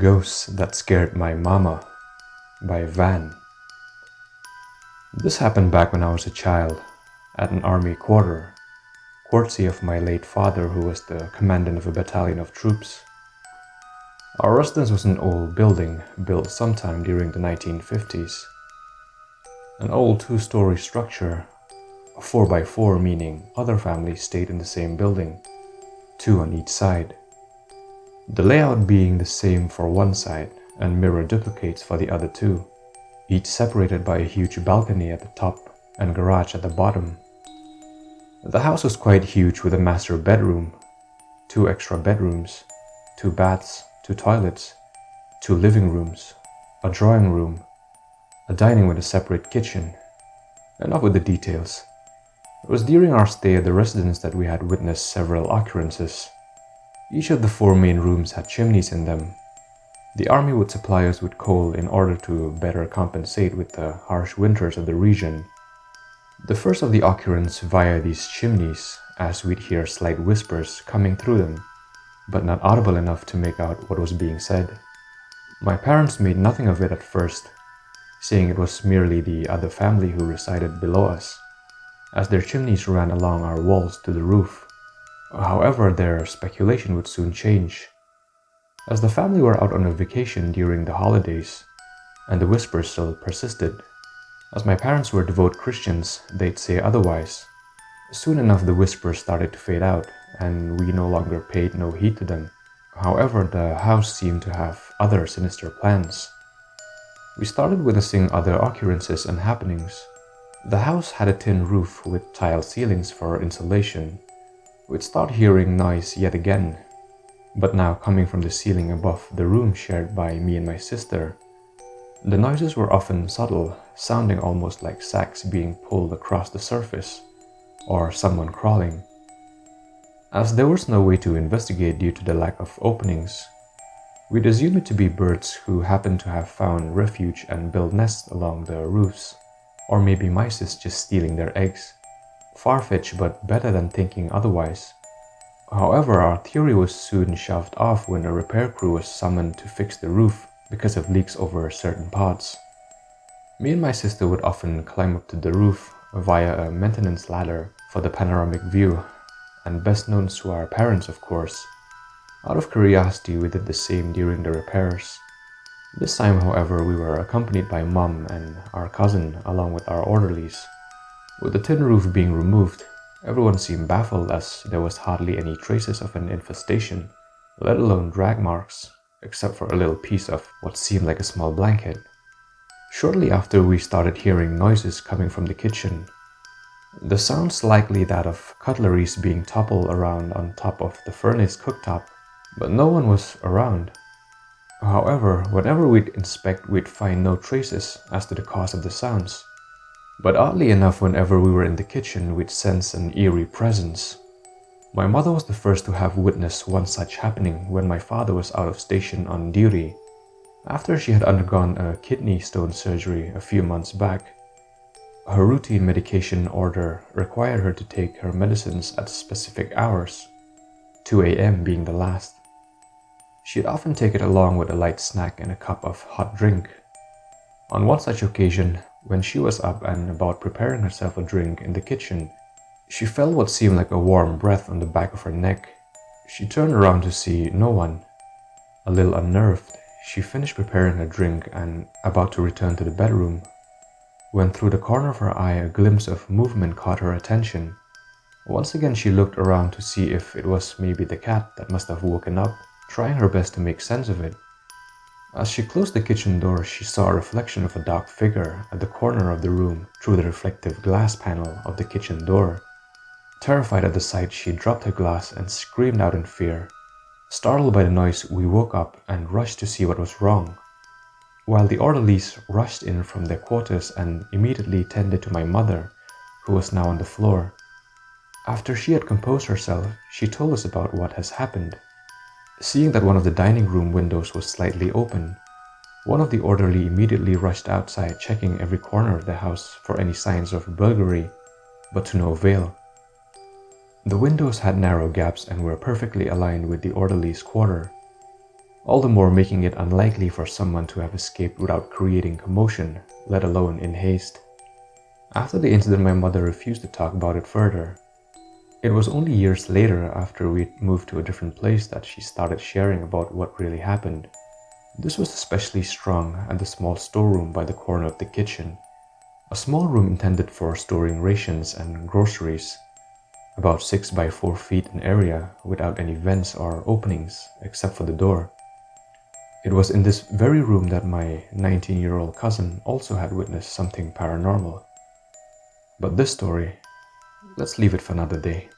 Ghost That Scared My Mama by Van. This happened back when I was a child, at an army quarter, courtesy of my late father, who was the commandant of a battalion of troops. Our residence was an old building built sometime during the 1950s. An old two-story structure, 4x4, meaning other families stayed in the same building, two on each side. The layout being the same for one side and mirror duplicates for the other two, each separated by a huge balcony at the top and garage at the bottom. The house was quite huge, with a master bedroom, two extra bedrooms, two baths, two toilets, two living rooms, a drawing room, a dining with a separate kitchen. Enough with the details. It was during our stay at the residence that we had witnessed several occurrences. Each of the four main rooms had chimneys in them. The army would supply us with coal in order to better compensate with the harsh winters of the region. The first of the occurrence via these chimneys, as we'd hear slight whispers coming through them, but not audible enough to make out what was being said. My parents made nothing of it at first, saying it was merely the other family who resided below us, as their chimneys ran along our walls to the roof. However, their speculation would soon change, as the family were out on a vacation during the holidays, and the whispers still persisted. As my parents were devout Christians, they'd say otherwise. Soon enough, the whispers started to fade out, and we no longer paid no heed to them. However, the house seemed to have other sinister plans. We started witnessing other occurrences and happenings. The house had a tin roof with tile ceilings for insulation. We'd start hearing noise yet again, but now coming from the ceiling above the room shared by me and my sister. The noises were often subtle, sounding almost like sacks being pulled across the surface, or someone crawling. As there was no way to investigate due to the lack of openings, we'd assume it to be birds who happened to have found refuge and built nests along the roofs, or maybe mice just stealing their eggs. Far-fetched, but better than thinking otherwise. However, our theory was soon shoved off when a repair crew was summoned to fix the roof because of leaks over certain parts. Me and my sister would often climb up to the roof via a maintenance ladder for the panoramic view, and best known to our parents, of course. Out of curiosity, we did the same during the repairs. This time, however, we were accompanied by Mom and our cousin along with our orderlies. With the tin roof being removed, everyone seemed baffled, as there was hardly any traces of an infestation, let alone drag marks, except for a little piece of what seemed like a small blanket. Shortly after, we started hearing noises coming from the kitchen. The sounds likely that of cutleries being toppled around on top of the furnace cooktop, but no one was around. However, whenever we'd inspect, we'd find no traces as to the cause of the sounds. But oddly enough, whenever we were in the kitchen, we'd sense an eerie presence. My mother was the first to have witnessed one such happening when my father was out of station on duty, after she had undergone a kidney stone surgery a few months back. Her routine medication order required her to take her medicines at specific hours, 2 a.m. being the last. She'd often take it along with a light snack and a cup of hot drink. On one such occasion, when she was up and about preparing herself a drink in the kitchen, she felt what seemed like a warm breath on the back of her neck. She turned around to see no one. A little unnerved, she finished preparing her drink and about to return to the bedroom, when through the corner of her eye a glimpse of movement caught her attention. Once again she looked around to see if it was maybe the cat that must have woken up, trying her best to make sense of it. As she closed the kitchen door, she saw a reflection of a dark figure at the corner of the room through the reflective glass panel of the kitchen door. Terrified at the sight, she dropped her glass and screamed out in fear. Startled by the noise, we woke up and rushed to see what was wrong, while the orderlies rushed in from their quarters and immediately tended to my mother, who was now on the floor. After she had composed herself, she told us about what has happened. Seeing that one of the dining room windows was slightly open, one of the orderly immediately rushed outside, checking every corner of the house for any signs of burglary, but to no avail. The windows had narrow gaps and were perfectly aligned with the orderly's quarter. all the more making it unlikely for someone to have escaped without creating commotion, let alone in haste. After the incident, my mother refused to talk about it further. It was only years later, after we'd moved to a different place, that she started sharing about what really happened. This was especially strong at the small storeroom by the corner of the kitchen, a small room intended for storing rations and groceries, about 6 by 4 feet in area, without any vents or openings except for the door. It was in this very room that my 19-year-old cousin also had witnessed something paranormal. But this story, let's leave it for another day.